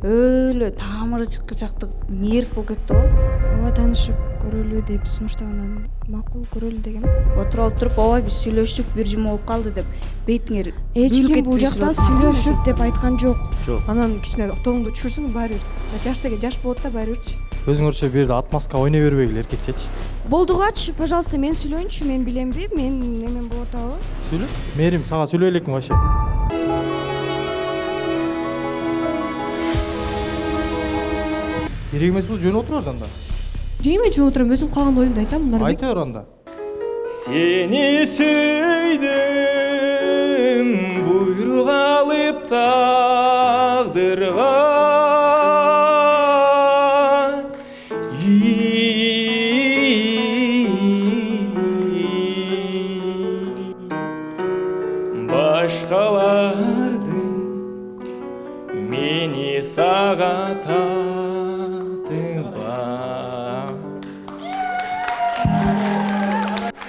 өлө тамыры чыкчактык нерв болуп кетти го. Ооба, таанышып көрөлү деп сунуштагандан макул көрөлү дегем. Отуруп ооба биз сүйлөштүк, бир жума болуп калды деп. Бетиңер Эч ким бул жакта сүйлөшүк деп айткан жок. Анан кичине тоңду түшүрсөң баары бир. Жаш деген жаш болот да баары бирчи. Өзүңөрчө бир жерде отмазка ойной бербегиле эркекчечи. Болдугач, пожалуйста, мен сүйлөйүнчү, мен билемби? Мен немен болуп атабы? Сүйлө. Мээрим сага сүйлөй элекмин вообще. Керек эмес бул, жөн отур анда. Жеме жөө отурам, өзүм калган оюмду айтам, мына. Айта бер анда. Сени сөйдüm буйрук алып тагдырга башкалардын мени сага